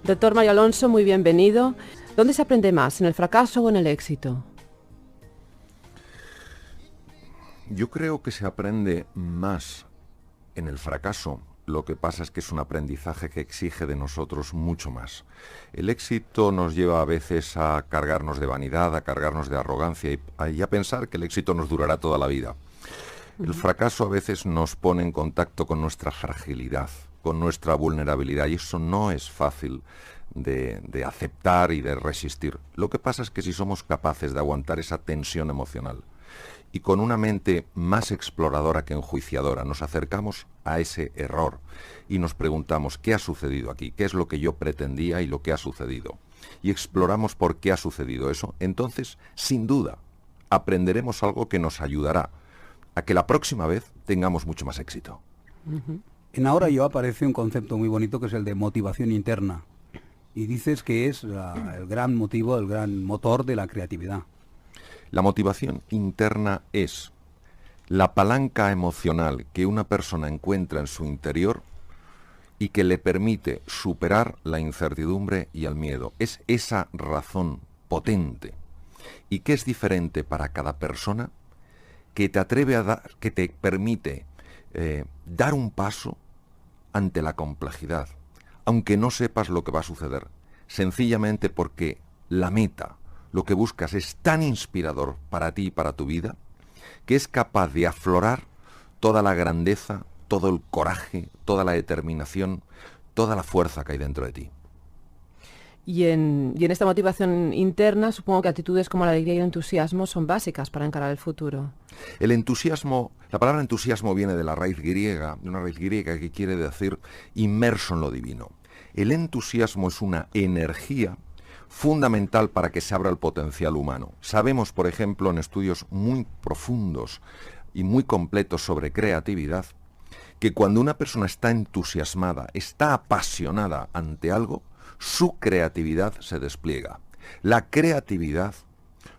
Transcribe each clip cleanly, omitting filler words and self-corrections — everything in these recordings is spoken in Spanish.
Doctor Mario Alonso, muy bienvenido. ¿Dónde se aprende más, en el fracaso o en el éxito? Yo creo que se aprende más en el fracaso. Lo que pasa es que es un aprendizaje que exige de nosotros mucho más. El éxito nos lleva a veces a cargarnos de vanidad, a cargarnos de arrogancia y a pensar que el éxito nos durará toda la vida. El fracaso a veces nos pone en contacto con nuestra fragilidad, con nuestra vulnerabilidad, y eso no es fácil de aceptar y de resistir. Lo que pasa es que si somos capaces de aguantar esa tensión emocional y con una mente más exploradora que enjuiciadora nos acercamos a ese error y nos preguntamos ¿qué ha sucedido aquí? ¿Qué es lo que yo pretendía y lo que ha sucedido? Y exploramos por qué ha sucedido eso. Entonces, sin duda, aprenderemos algo que nos ayudará a que la próxima vez tengamos mucho más éxito. En Ahora Yo aparece un concepto muy bonito que es el de motivación interna. Y dices que es el gran motivo, el gran motor de la creatividad. La motivación interna es la palanca emocional que una persona encuentra en su interior y que le permite superar la incertidumbre y el miedo. Es esa razón potente y que es diferente para cada persona que te atreve a dar, que te permite dar un paso ante la complejidad, aunque no sepas lo que va a suceder, sencillamente porque la meta, lo que buscas es tan inspirador para ti y para tu vida, que es capaz de aflorar toda la grandeza, todo el coraje, toda la determinación, toda la fuerza que hay dentro de ti. Y en esta motivación interna, supongo que actitudes como la alegría y el entusiasmo son básicas para encarar el futuro. El entusiasmo, la palabra entusiasmo viene de la raíz griega, de una raíz griega que quiere decir inmerso en lo divino. El entusiasmo es una energía fundamental para que se abra el potencial humano. Sabemos, por ejemplo, en estudios muy profundos y muy completos sobre creatividad, que cuando una persona está entusiasmada, está apasionada ante algo, su creatividad se despliega. La creatividad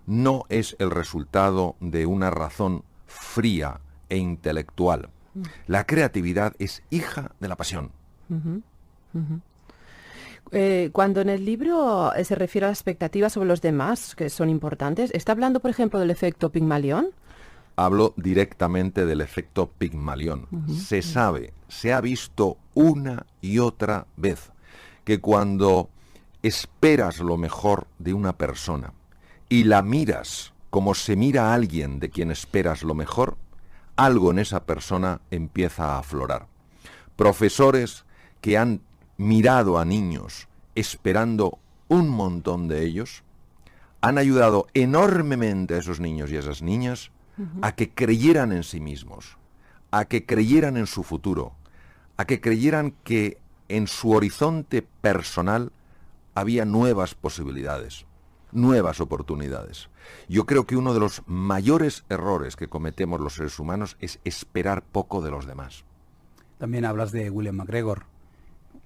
no es el resultado de una razón fría e intelectual. La creatividad es hija de la pasión. Cuando en el libro se refiere a las expectativas sobre los demás, que son importantes, ¿está hablando, por ejemplo, del efecto Pigmalión? Hablo directamente del efecto Pigmalión. Se sabe, se ha visto una y otra vez que cuando esperas lo mejor de una persona y la miras como se mira a alguien de quien esperas lo mejor, algo en esa persona empieza a aflorar. Profesores que han mirado a niños esperando un montón de ellos, han ayudado enormemente a esos niños y a esas niñas a que creyeran en sí mismos, a que creyeran en su futuro, a que creyeran que en su horizonte personal había nuevas posibilidades, nuevas oportunidades. Yo creo que uno de los mayores errores que cometemos los seres humanos es esperar poco de los demás. También hablas de William McGregor.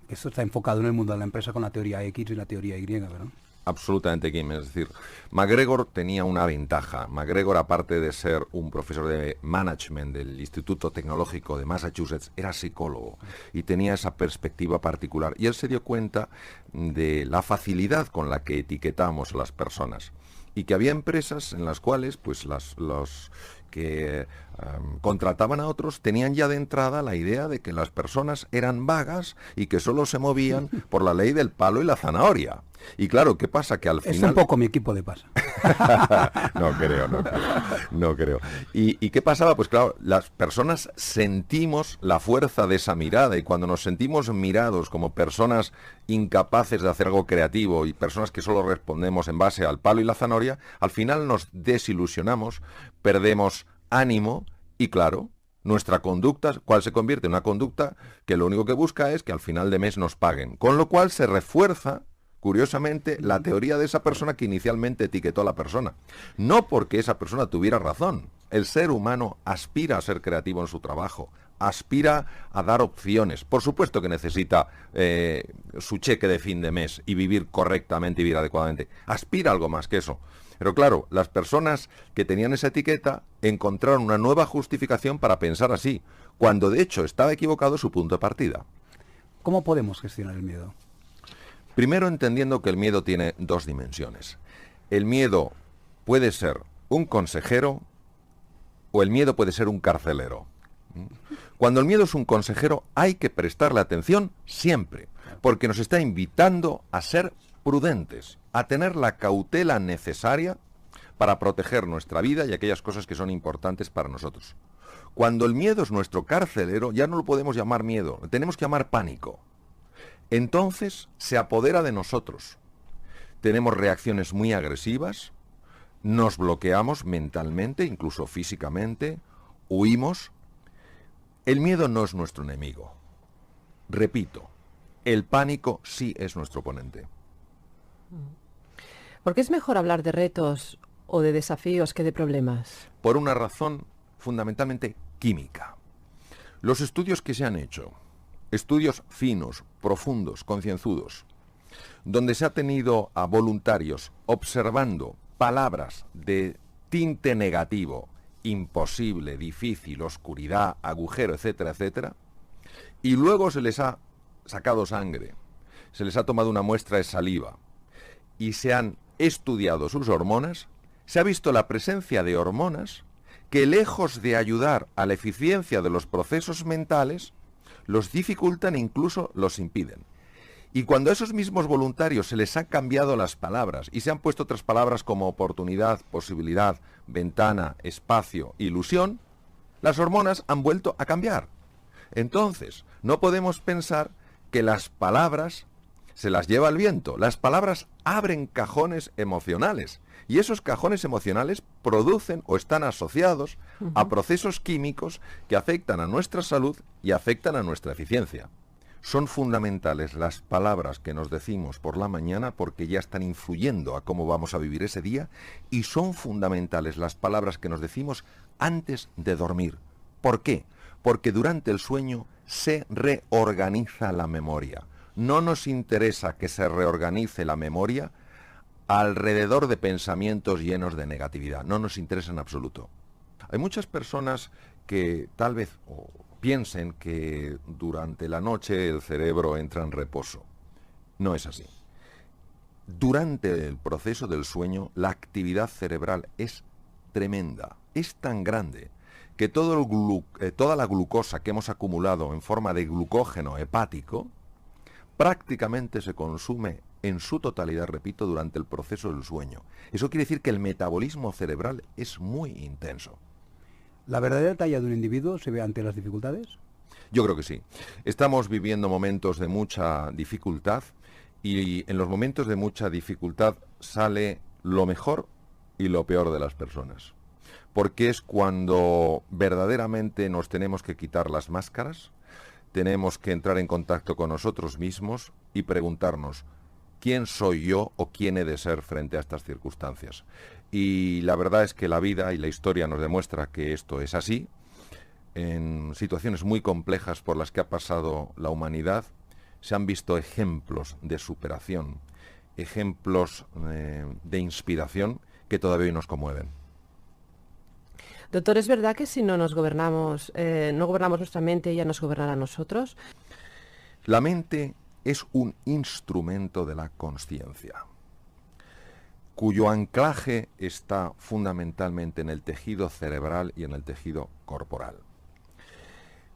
Esto está enfocado en el mundo de la empresa con la teoría X y la teoría Y, ¿verdad? Absolutamente, Kim. Es decir, McGregor tenía una ventaja. McGregor, aparte de ser un profesor de management del Instituto Tecnológico de Massachusetts, era psicólogo y tenía esa perspectiva particular. Y él se dio cuenta de la facilidad con la que etiquetamos a las personas y que había empresas en las cuales pues los que contrataban a otros tenían ya de entrada la idea de que las personas eran vagas y que solo se movían por la ley del palo y la zanahoria. Y claro, ¿qué pasa? Que al final... Es un poco mi equipo de pasa. No creo. ¿Y qué pasaba? Pues claro, las personas sentimos la fuerza de esa mirada y cuando nos sentimos mirados como personas incapaces de hacer algo creativo y personas que solo respondemos en base al palo y la zanahoria, al final nos desilusionamos, perdemos ánimo y claro, nuestra conducta, ¿cuál se convierte en una conducta que lo único que busca es que al final de mes nos paguen? Con lo cual se refuerza, curiosamente, la teoría de esa persona que inicialmente etiquetó a la persona. No porque esa persona tuviera razón. El ser humano aspira a ser creativo en su trabajo, aspira a dar opciones. Por supuesto que necesita su cheque de fin de mes y vivir correctamente y vivir adecuadamente. Aspira a algo más que eso. Pero claro, las personas que tenían esa etiqueta encontraron una nueva justificación para pensar así, cuando de hecho estaba equivocado su punto de partida. ¿Cómo podemos gestionar el miedo? Primero, entendiendo que el miedo tiene dos dimensiones. El miedo puede ser un consejero o el miedo puede ser un carcelero. Cuando el miedo es un consejero, hay que prestarle atención siempre, porque nos está invitando a ser prudentes, a tener la cautela necesaria para proteger nuestra vida y aquellas cosas que son importantes para nosotros. Cuando el miedo es nuestro carcelero, ya no lo podemos llamar miedo, lo tenemos que llamar pánico. Entonces se apodera de nosotros. Tenemos reacciones muy agresivas, nos bloqueamos mentalmente, incluso físicamente, huimos. El miedo no es nuestro enemigo. Repito, el pánico sí es nuestro oponente. ¿Por qué es mejor hablar de retos o de desafíos que de problemas? Por una razón fundamentalmente química. Los estudios que se han hecho, estudios finos, profundos, concienzudos, donde se ha tenido a voluntarios observando palabras de tinte negativo, imposible, difícil, oscuridad, agujero, etcétera, etcétera, y luego se les ha sacado sangre, se les ha tomado una muestra de saliva y se han estudiado sus hormonas, se ha visto la presencia de hormonas que, lejos de ayudar a la eficiencia de los procesos mentales, los dificultan e incluso los impiden. Y cuando a esos mismos voluntarios se les ha cambiado las palabras y se han puesto otras palabras como oportunidad, posibilidad, ventana, espacio, ilusión, las hormonas han vuelto a cambiar. Entonces, no podemos pensar que las palabras se las lleva el viento. Las palabras abren cajones emocionales y esos cajones emocionales producen o están asociados a procesos químicos que afectan a nuestra salud y afectan a nuestra eficiencia. Son fundamentales las palabras que nos decimos por la mañana porque ya están influyendo a cómo vamos a vivir ese día, y son fundamentales las palabras que nos decimos antes de dormir. ¿Por qué? Porque durante el sueño se reorganiza la memoria. No nos interesa que se reorganice la memoria alrededor de pensamientos llenos de negatividad. No nos interesa en absoluto. Hay muchas personas que tal vez piensen que durante la noche el cerebro entra en reposo. No es así. Durante el proceso del sueño, la actividad cerebral es tremenda, es tan grande que toda la glucosa que hemos acumulado en forma de glucógeno hepático prácticamente se consume en su totalidad, repito, durante el proceso del sueño. Eso quiere decir que el metabolismo cerebral es muy intenso. ¿La verdadera talla de un individuo se ve ante las dificultades? Yo creo que sí. Estamos viviendo momentos de mucha dificultad y en los momentos de mucha dificultad sale lo mejor y lo peor de las personas. Porque es cuando verdaderamente nos tenemos que quitar las máscaras, tenemos que entrar en contacto con nosotros mismos y preguntarnos quién soy yo o quién he de ser frente a estas circunstancias. Y la verdad es que la vida y la historia nos demuestra que esto es así. En situaciones muy complejas por las que ha pasado la humanidad, se han visto ejemplos de superación, ejemplos de inspiración que todavía hoy nos conmueven. Doctor, ¿es verdad que si no nos gobernamos, no gobernamos nuestra mente, ella nos gobernará a nosotros? La mente es un instrumento de la consciencia, cuyo anclaje está fundamentalmente en el tejido cerebral y en el tejido corporal.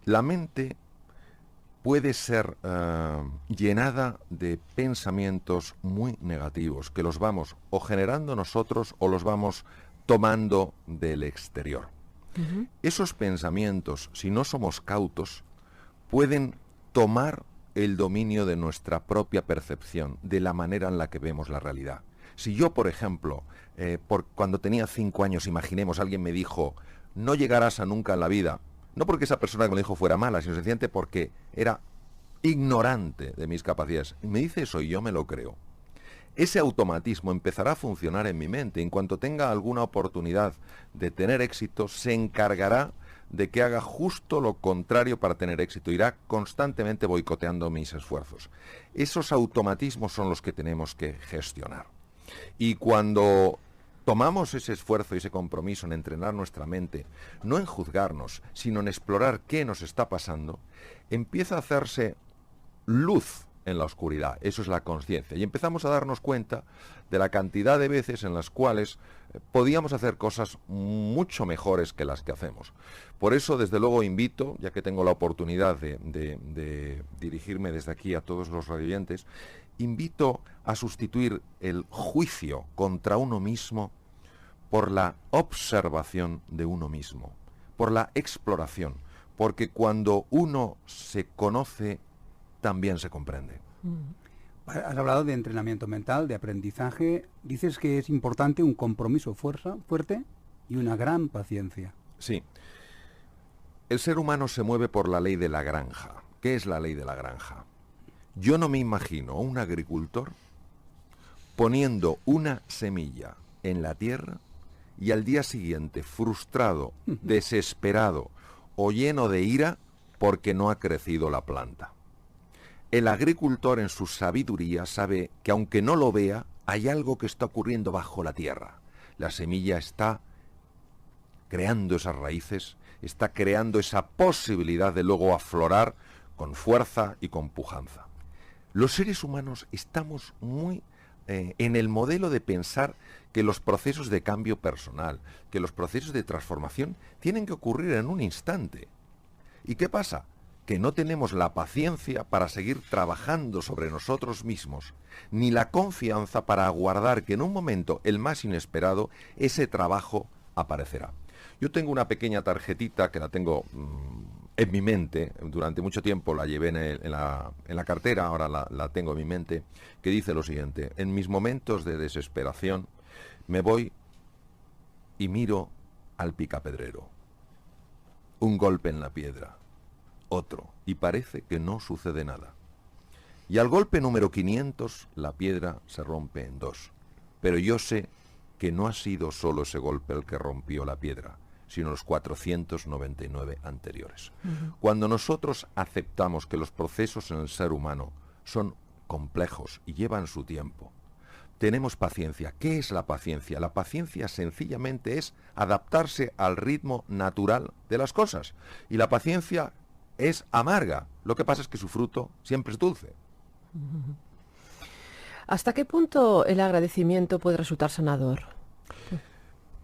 La mente puede ser llenada de pensamientos muy negativos, que los vamos o generando nosotros o los vamos tomando del exterior. Esos pensamientos, si no somos cautos, pueden tomar el dominio de nuestra propia percepción, de la manera en la que vemos la realidad. Si yo, por ejemplo, cuando tenía 5 años, imaginemos, alguien me dijo, no llegarás a nunca en la vida, no porque esa persona que me lo dijo fuera mala, sino sencillamente porque era ignorante de mis capacidades. Y me dice eso y yo me lo creo. Ese automatismo empezará a funcionar en mi mente. En cuanto tenga alguna oportunidad de tener éxito, se encargará de que haga justo lo contrario para tener éxito. Irá constantemente boicoteando mis esfuerzos. Esos automatismos son los que tenemos que gestionar. Y cuando tomamos ese esfuerzo y ese compromiso en entrenar nuestra mente, no en juzgarnos, sino en explorar qué nos está pasando, empieza a hacerse luz en la oscuridad. Eso es la conciencia. Y empezamos a darnos cuenta de la cantidad de veces en las cuales podíamos hacer cosas mucho mejores que las que hacemos. Por eso, desde luego, invito, ya que tengo la oportunidad de dirigirme desde aquí a todos los radioyentes, invito a sustituir el juicio contra uno mismo por la observación de uno mismo, por la exploración, porque cuando uno se conoce, también se comprende. Has hablado de entrenamiento mental, de aprendizaje. Dices que es importante un compromiso fuerte y una gran paciencia. Sí. El ser humano se mueve por la ley de la granja. ¿Qué es la ley de la granja? Yo no me imagino a un agricultor poniendo una semilla en la tierra y al día siguiente frustrado, desesperado o lleno de ira porque no ha crecido la planta. El agricultor en su sabiduría sabe que aunque no lo vea, hay algo que está ocurriendo bajo la tierra. La semilla está creando esas raíces, está creando esa posibilidad de luego aflorar con fuerza y con pujanza. Los seres humanos estamos muy en el modelo de pensar que los procesos de cambio personal, que los procesos de transformación tienen que ocurrir en un instante. ¿Y qué pasa? Que no tenemos la paciencia para seguir trabajando sobre nosotros mismos, ni la confianza para aguardar que en un momento, el más inesperado, ese trabajo aparecerá. Yo tengo una pequeña tarjetita que la tengo en mi mente, durante mucho tiempo la llevé en la cartera, ahora la tengo en mi mente, que dice lo siguiente: en mis momentos de desesperación me voy y miro al picapedrero. Un golpe en la piedra, otro, y parece que no sucede nada. Y al golpe número 500, la piedra se rompe en dos. Pero yo sé que no ha sido solo ese golpe el que rompió la piedra, sino los 499 anteriores. Cuando nosotros aceptamos que los procesos en el ser humano son complejos y llevan su tiempo, tenemos paciencia. ¿Qué es la paciencia? La paciencia sencillamente es adaptarse al ritmo natural de las cosas. Y la paciencia es amarga. Lo que pasa es que su fruto siempre es dulce. ¿Hasta qué punto el agradecimiento puede resultar sanador?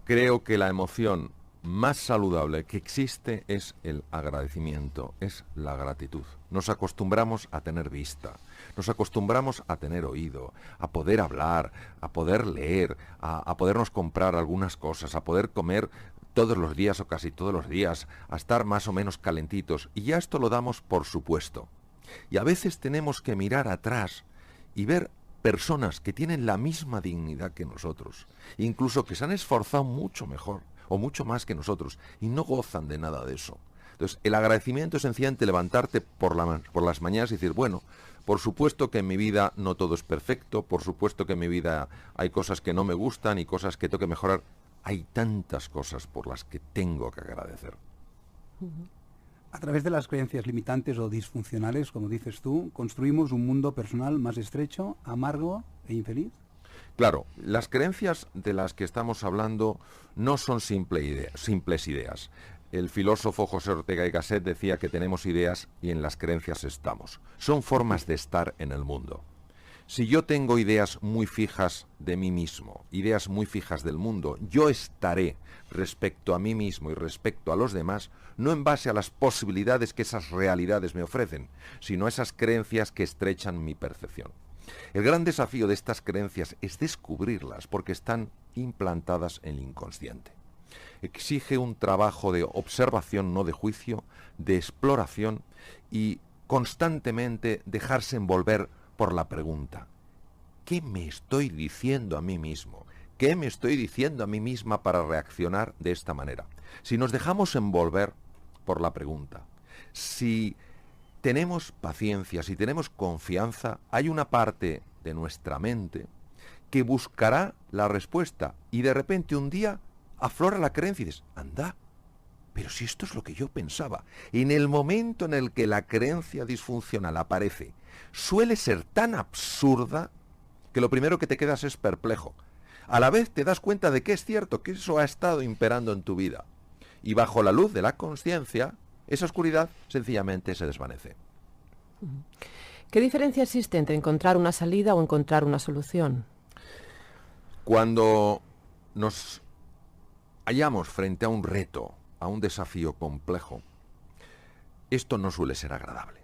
Creo que la emoción más saludable que existe es el agradecimiento, es la gratitud. Nos acostumbramos a tener vista, nos acostumbramos a tener oído, a poder hablar, a poder leer, a podernos comprar algunas cosas, a poder comer todos los días o casi todos los días, a estar más o menos calentitos, y ya esto lo damos por supuesto. Y a veces tenemos que mirar atrás y ver personas que tienen la misma dignidad que nosotros, incluso que se han esforzado mucho mejor o mucho más que nosotros, y no gozan de nada de eso. Entonces, el agradecimiento es sencillamente levantarte por las mañanas y decir, bueno, por supuesto que en mi vida no todo es perfecto, por supuesto que en mi vida hay cosas que no me gustan y cosas que tengo que mejorar. Hay tantas cosas por las que tengo que agradecer. A través de las creencias limitantes o disfuncionales, como dices tú, construimos un mundo personal más estrecho, amargo e infeliz. Claro, las creencias de las que estamos hablando no son simples ideas. El filósofo José Ortega y Gasset decía que tenemos ideas y en las creencias estamos. Son formas de estar en el mundo. Si yo tengo ideas muy fijas de mí mismo, ideas muy fijas del mundo, yo estaré respecto a mí mismo y respecto a los demás, no en base a las posibilidades que esas realidades me ofrecen, sino a esas creencias que estrechan mi percepción. El gran desafío de estas creencias es descubrirlas porque están implantadas en el inconsciente. Exige un trabajo de observación, no de juicio, de exploración y constantemente dejarse envolver por la pregunta: ¿qué me estoy diciendo a mí mismo? ¿Qué me estoy diciendo a mí misma para reaccionar de esta manera? Si nos dejamos envolver por la pregunta, si tenemos paciencia, si tenemos confianza, hay una parte de nuestra mente que buscará la respuesta y de repente un día aflora la creencia y dices, anda, pero si esto es lo que yo pensaba. En el momento en el que la creencia disfuncional aparece, suele ser tan absurda que lo primero que te quedas es perplejo. A la vez te das cuenta de que es cierto, que eso ha estado imperando en tu vida. Y bajo la luz de la conciencia, esa oscuridad sencillamente se desvanece. ¿Qué diferencia existe entre encontrar una salida o encontrar una solución? Cuando nos hallamos frente a un reto, a un desafío complejo, esto no suele ser agradable.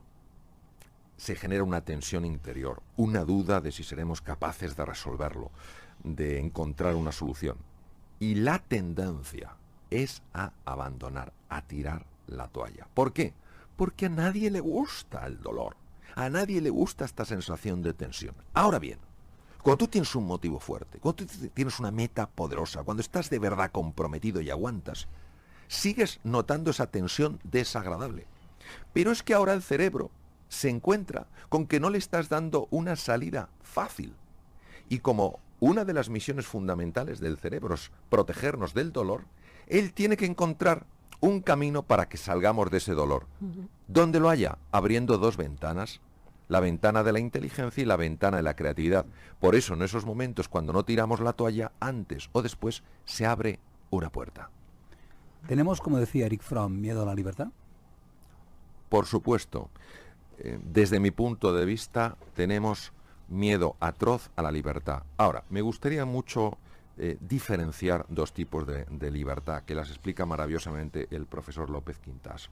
Se genera una tensión interior, una duda de si seremos capaces de resolverlo, de encontrar una solución. Y la tendencia es a abandonar, a tirar la toalla. ¿Por qué? Porque a nadie le gusta el dolor, a nadie le gusta esta sensación de tensión. Ahora bien, cuando tú tienes un motivo fuerte, cuando tú tienes una meta poderosa, cuando estás de verdad comprometido y aguantas, sigues notando esa tensión desagradable. Pero es que ahora el cerebro se encuentra con que no le estás dando una salida fácil. Y como una de las misiones fundamentales del cerebro es protegernos del dolor, él tiene que encontrar un camino para que salgamos de ese dolor. ¿Dónde lo haya? Abriendo dos ventanas. La ventana de la inteligencia y la ventana de la creatividad. Por eso, en esos momentos, cuando no tiramos la toalla, antes o después, se abre una puerta. ¿Tenemos, como decía Eric Fromm, miedo a la libertad? Por supuesto. Desde mi punto de vista, tenemos miedo atroz a la libertad. Ahora, me gustaría mucho diferenciar dos tipos de libertad, que las explica maravillosamente el profesor López Quintás.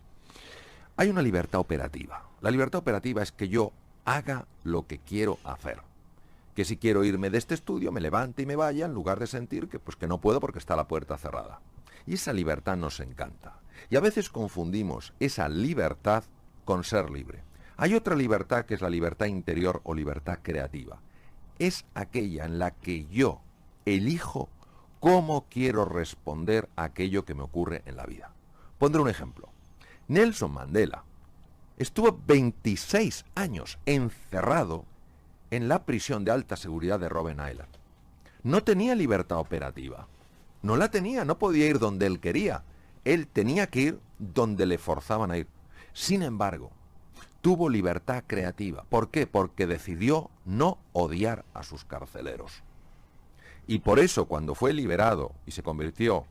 Hay una libertad operativa. La libertad operativa es que yo haga lo que quiero hacer. Que si quiero irme de este estudio, me levante y me vaya, en lugar de sentir que, pues, que no puedo porque está la puerta cerrada. Y esa libertad nos encanta. Y a veces confundimos esa libertad con ser libre. Hay otra libertad que es la libertad interior o libertad creativa. Es aquella en la que yo elijo cómo quiero responder a aquello que me ocurre en la vida. Pondré un ejemplo. Nelson Mandela estuvo 26 años encerrado en la prisión de alta seguridad de Robben Island. No tenía libertad operativa. No la tenía, no podía ir donde él quería. Él tenía que ir donde le forzaban a ir. Sin embargo, tuvo libertad creativa. ¿Por qué? Porque decidió no odiar a sus carceleros. Y por eso, cuando fue liberado y se convirtió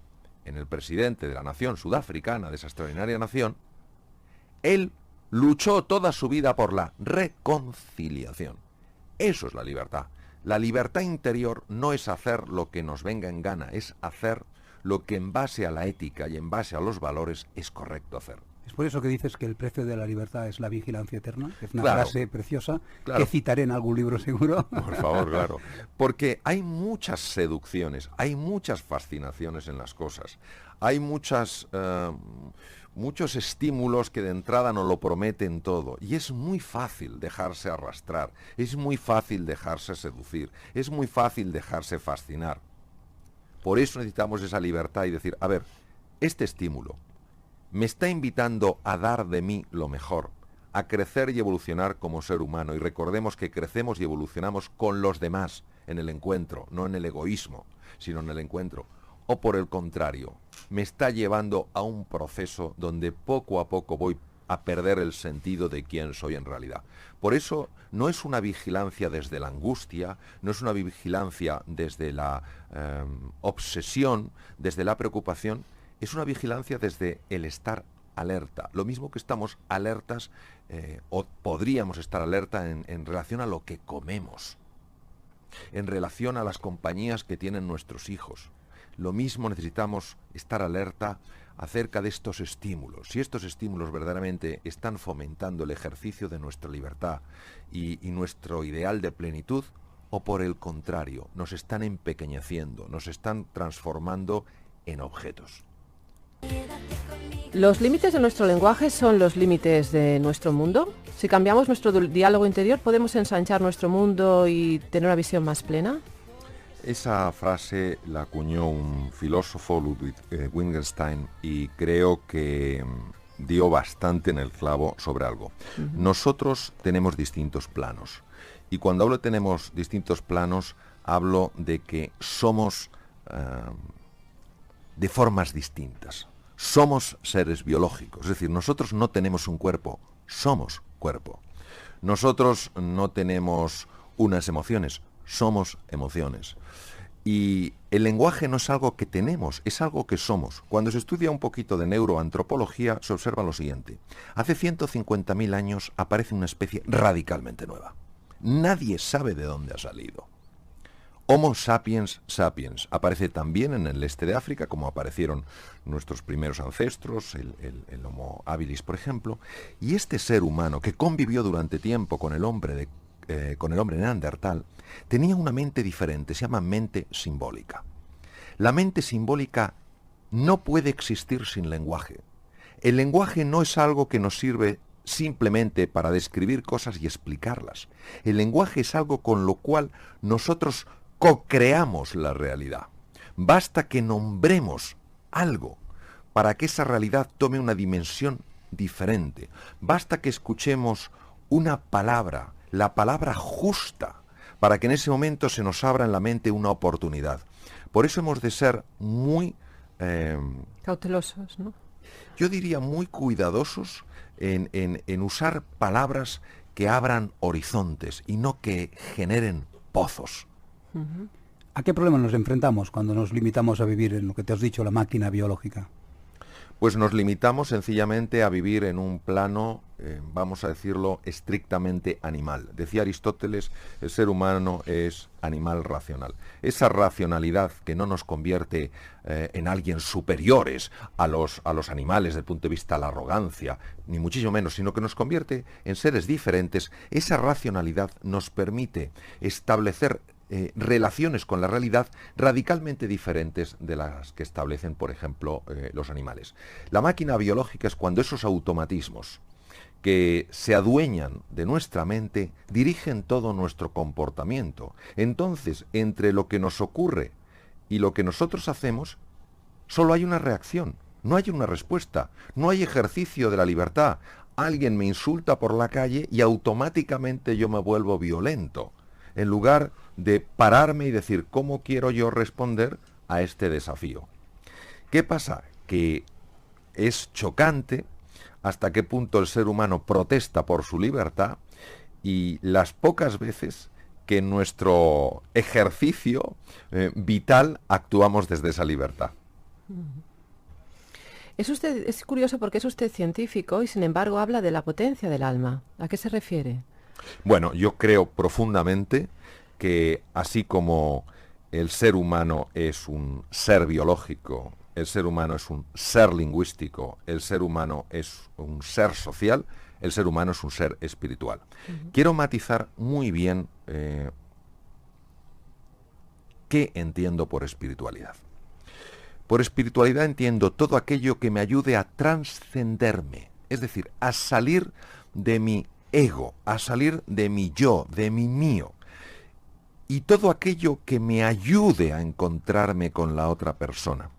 en el presidente de la nación sudafricana, de esa extraordinaria nación, él luchó toda su vida por la reconciliación. Eso es la libertad. La libertad interior no es hacer lo que nos venga en gana, es hacer lo que en base a la ética y en base a los valores es correcto hacer. Es por eso que dices que el precio de la libertad es la vigilancia eterna. Es una Claro, frase preciosa claro. que citaré en algún libro seguro. Por favor, claro. Porque hay muchas seducciones, hay muchas fascinaciones en las cosas, hay muchos estímulos que de entrada nos lo prometen todo. Y es muy fácil dejarse arrastrar, es muy fácil dejarse seducir, es muy fácil dejarse fascinar. Por eso necesitamos esa libertad y decir, a ver, este estímulo me está invitando a dar de mí lo mejor, a crecer y evolucionar como ser humano. Y recordemos que crecemos y evolucionamos con los demás en el encuentro, no en el egoísmo, sino en el encuentro. O por el contrario, me está llevando a un proceso donde poco a poco voy a perder el sentido de quién soy en realidad. Por eso no es una vigilancia desde la angustia, no es una vigilancia desde la obsesión, desde la preocupación, es una vigilancia desde el estar alerta. Lo mismo que estamos alertas, o podríamos estar alerta en relación a lo que comemos, en relación a las compañías que tienen nuestros hijos. Lo mismo necesitamos estar alerta acerca de estos estímulos. Si estos estímulos verdaderamente están fomentando el ejercicio de nuestra libertad y nuestro ideal de plenitud, o por el contrario, nos están empequeñeciendo, nos están transformando en objetos. ¿Los límites de nuestro lenguaje son los límites de nuestro mundo? Si cambiamos nuestro diálogo interior, ¿podemos ensanchar nuestro mundo y tener una visión más plena? Esa frase la acuñó un filósofo, Ludwig Wittgenstein, y creo que dio bastante en el clavo sobre algo. Nosotros tenemos distintos planos, y cuando hablo de tenemos distintos planos, hablo de que somos de formas distintas. Somos seres biológicos, es decir, nosotros no tenemos un cuerpo, somos cuerpo. Nosotros no tenemos unas emociones, somos emociones. Y el lenguaje no es algo que tenemos, es algo que somos. Cuando se estudia un poquito de neuroantropología, se observa lo siguiente. Hace 150.000 años aparece una especie radicalmente nueva. Nadie sabe de dónde ha salido. Homo sapiens sapiens aparece también en el este de África, como aparecieron nuestros primeros ancestros, el Homo habilis, por ejemplo. Y este ser humano, que convivió durante tiempo con el hombre neandertal, tenía una mente diferente, se llama mente simbólica. La mente simbólica no puede existir sin lenguaje. El lenguaje no es algo que nos sirve simplemente para describir cosas y explicarlas. El lenguaje es algo con lo cual nosotros co-creamos la realidad. Basta que nombremos algo para que esa realidad tome una dimensión diferente. Basta que escuchemos una palabra, la palabra justa, para que en ese momento se nos abra en la mente una oportunidad. Por eso hemos de ser muy... cautelosos, ¿no? Yo diría muy cuidadosos en usar palabras que abran horizontes y no que generen pozos. ¿A qué problema nos enfrentamos cuando nos limitamos a vivir en lo que te has dicho, la máquina biológica? Pues nos limitamos sencillamente a vivir en un plano, vamos a decirlo, estrictamente animal. Decía Aristóteles, el ser humano es animal racional. Esa racionalidad que no nos convierte en alguien superiores a los animales desde el punto de vista de la arrogancia, ni muchísimo menos, sino que nos convierte en seres diferentes, esa racionalidad nos permite establecer relaciones con la realidad radicalmente diferentes de las que establecen, por ejemplo, los animales. La máquina biológica es cuando esos automatismos que se adueñan de nuestra mente dirigen todo nuestro comportamiento. Entonces, entre lo que nos ocurre y lo que nosotros hacemos, solo hay una reacción, no hay una respuesta, no hay ejercicio de la libertad. Alguien me insulta por la calle y automáticamente yo me vuelvo violento, en lugar de pararme y decir, ¿cómo quiero yo responder a este desafío? ¿Qué pasa? Que es chocante hasta qué punto el ser humano protesta por su libertad y las pocas veces que en nuestro ejercicio vital actuamos desde esa libertad. Es curioso porque es usted científico y sin embargo habla de la potencia del alma. ¿A qué se refiere? Bueno, yo creo profundamente que así como el ser humano es un ser biológico, el ser humano es un ser lingüístico, el ser humano es un ser social, el ser humano es un ser espiritual. Quiero matizar muy bien qué entiendo por espiritualidad. Por espiritualidad entiendo todo aquello que me ayude a trascenderme, es decir, a salir de mi ego, a salir de mi yo, de mi mío, y todo aquello que me ayude a encontrarme con la otra persona.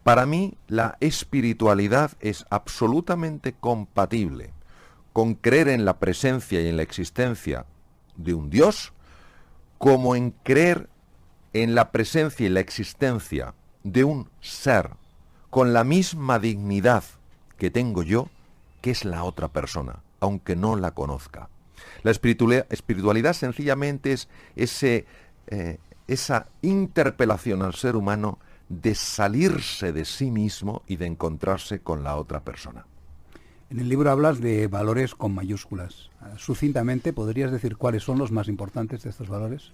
Para mí, la espiritualidad es absolutamente compatible con creer en la presencia y en la existencia de un Dios, como en creer en la presencia y la existencia de un ser con la misma dignidad que tengo yo, que es la otra persona, aunque no la conozca. La espiritualidad sencillamente es esa interpelación al ser humano de salirse de sí mismo y de encontrarse con la otra persona. En el libro hablas de valores con mayúsculas. Sucintamente, ¿podrías decir cuáles son los más importantes de estos valores?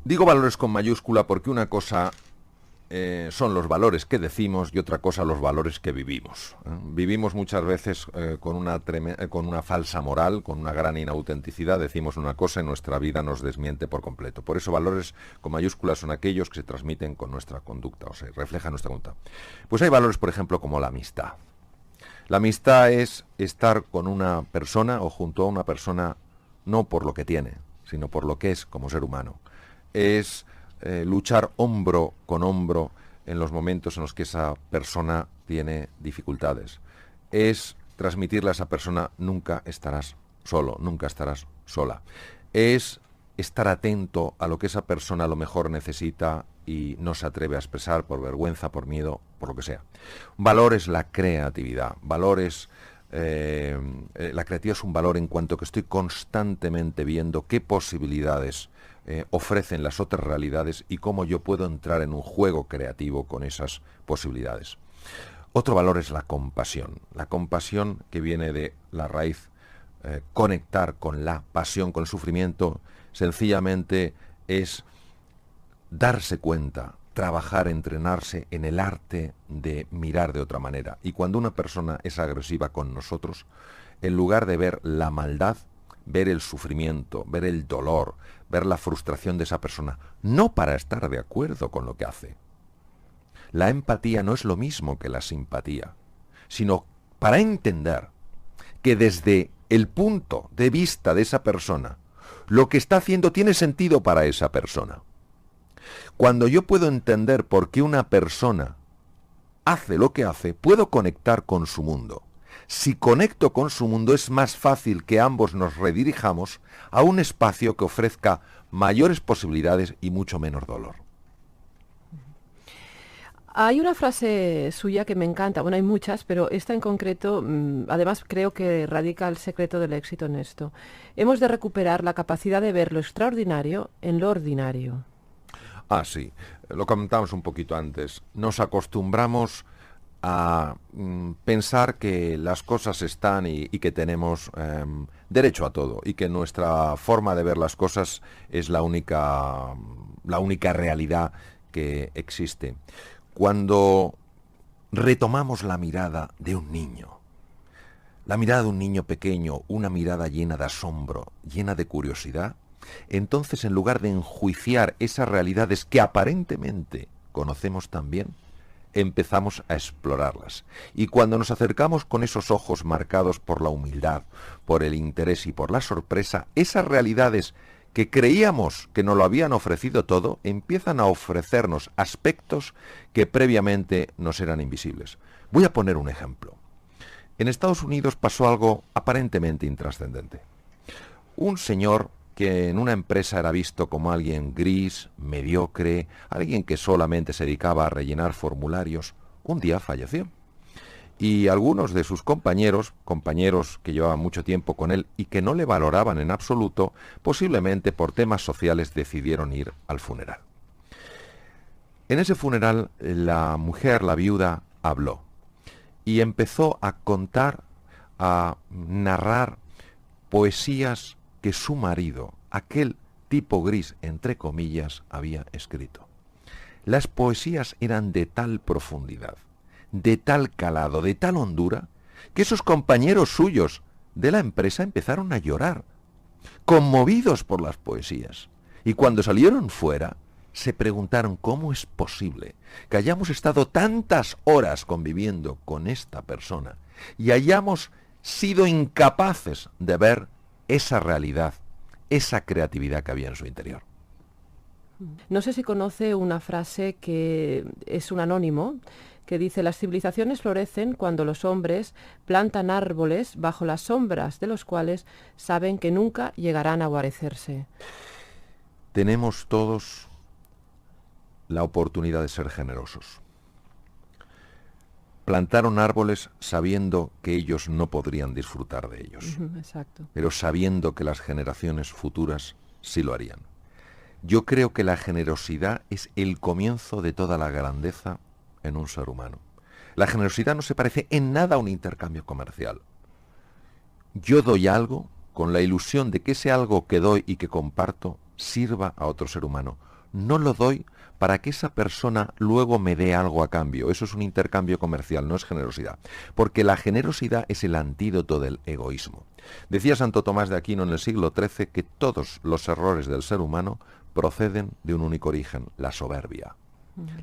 Digo valores con mayúscula porque una cosa son los valores que decimos y otra cosa los valores que vivimos. Vivimos muchas veces con una falsa moral, con una gran inautenticidad, decimos una cosa y nuestra vida nos desmiente por completo. Por eso valores con mayúsculas son aquellos que se transmiten con nuestra conducta, o sea, reflejan nuestra conducta. Pues hay valores, por ejemplo, como la amistad. La amistad es estar con una persona o junto a una persona no por lo que tiene, sino por lo que es como ser humano. Es luchar hombro con hombro en los momentos en los que esa persona tiene dificultades. Es transmitirle a esa persona, nunca estarás solo, nunca estarás sola. Es estar atento a lo que esa persona a lo mejor necesita y no se atreve a expresar por vergüenza, por miedo, por lo que sea. Valor es la creatividad, valor es La creatividad es un valor en cuanto que estoy constantemente viendo qué posibilidades ofrecen las otras realidades y cómo yo puedo entrar en un juego creativo con esas posibilidades. Otro valor es la compasión que viene de la raíz conectar con la pasión, con el sufrimiento, sencillamente es darse cuenta, trabajar, entrenarse en el arte de mirar de otra manera. Y cuando una persona es agresiva con nosotros, en lugar de ver la maldad, ver el sufrimiento, ver el dolor, ver la frustración de esa persona, no para estar de acuerdo con lo que hace. La empatía no es lo mismo que la simpatía, sino para entender que desde el punto de vista de esa persona, lo que está haciendo tiene sentido para esa persona. Cuando yo puedo entender por qué una persona hace lo que hace, puedo conectar con su mundo. Si conecto con su mundo, es más fácil que ambos nos redirijamos a un espacio que ofrezca mayores posibilidades y mucho menos dolor. Hay una frase suya que me encanta, bueno, hay muchas, pero esta en concreto, además creo que radica el secreto del éxito en esto. Hemos de recuperar la capacidad de ver lo extraordinario en lo ordinario. Ah, sí, lo comentamos un poquito antes. Nos acostumbramos a pensar que las cosas están y que tenemos derecho a todo y que nuestra forma de ver las cosas es la única realidad que existe. Cuando retomamos la mirada de un niño, la mirada de un niño pequeño, una mirada llena de asombro, llena de curiosidad, entonces en lugar de enjuiciar esas realidades que aparentemente conocemos tan bien, empezamos a explorarlas. Y cuando nos acercamos con esos ojos marcados por la humildad, por el interés y por la sorpresa, esas realidades que creíamos que nos lo habían ofrecido todo, empiezan a ofrecernos aspectos que previamente nos eran invisibles. Voy a poner un ejemplo. En Estados Unidos pasó algo aparentemente intrascendente. Un señor que en una empresa era visto como alguien gris, mediocre, alguien que solamente se dedicaba a rellenar formularios, un día falleció. Y algunos de sus compañeros que llevaban mucho tiempo con él y que no le valoraban en absoluto, posiblemente por temas sociales decidieron ir al funeral. En ese funeral la mujer, la viuda, habló y empezó a contar, a narrar poesías que su marido, aquel tipo gris, entre comillas, había escrito. Las poesías eran de tal profundidad, de tal calado, de tal hondura, que esos compañeros suyos de la empresa empezaron a llorar, conmovidos por las poesías. Y cuando salieron fuera, se preguntaron cómo es posible que hayamos estado tantas horas conviviendo con esta persona y hayamos sido incapaces de ver esa realidad, esa creatividad que había en su interior. No sé si conoce una frase que es un anónimo, que dice: las civilizaciones florecen cuando los hombres plantan árboles bajo las sombras de los cuales saben que nunca llegarán a guarecerse. Tenemos todos la oportunidad de ser generosos. Plantaron árboles sabiendo que ellos no podrían disfrutar de ellos, exacto, pero sabiendo que las generaciones futuras sí lo harían. Yo creo que la generosidad es el comienzo de toda la grandeza en un ser humano. La generosidad no se parece en nada a un intercambio comercial. Yo doy algo con la ilusión de que ese algo que doy y que comparto sirva a otro ser humano. No lo doy para que esa persona luego me dé algo a cambio. Eso es un intercambio comercial, no es generosidad. Porque la generosidad es el antídoto del egoísmo. Decía Santo Tomás de Aquino en el siglo XIII que todos los errores del ser humano proceden de un único origen, la soberbia.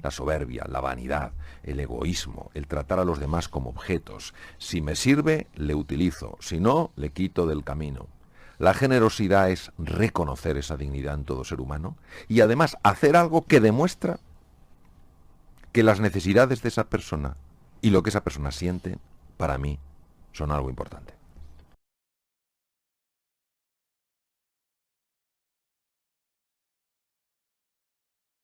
La soberbia, la vanidad, el egoísmo, el tratar a los demás como objetos. Si me sirve, le utilizo. Si no, le quito del camino. La generosidad es reconocer esa dignidad en todo ser humano y además hacer algo que demuestra que las necesidades de esa persona y lo que esa persona siente, para mí, son algo importante.